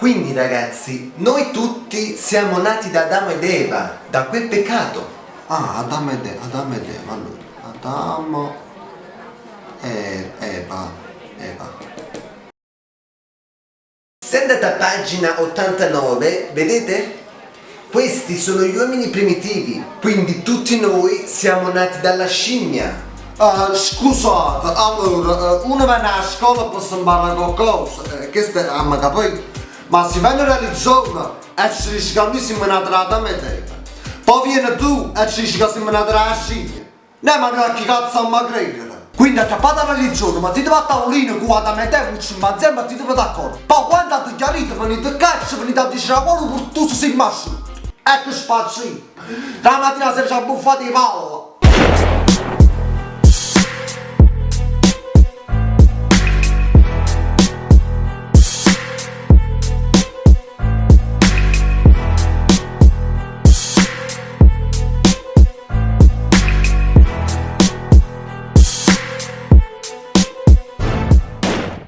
Quindi ragazzi, noi tutti siamo nati da Adamo ed Eva, da quel peccato. Adamo ed Eva, allora. Adamo e Eva. Se andate a pagina 89, vedete? Questi sono gli uomini primitivi, quindi tutti noi siamo nati dalla scimmia. Scusate, allora, uno viene a scuola per imparare qualcosa, questo è a me capito, ma se viene in religione e ci dici che noi siamo nati da Adamo ed Eva, poi vieni tu e ci dici che siamo nati dalla scimmia, ma che cazzo a credere? Quindi accappate la religione, ma ti devi a tavolino con Adamo ed Eva, ci insieme e ti devi d'accordo. Poi quando avete chiarito, venite a caccia, venite a dire a quello per tu sei masciuto. Ecco spazio. La mattina si è buffati di palla.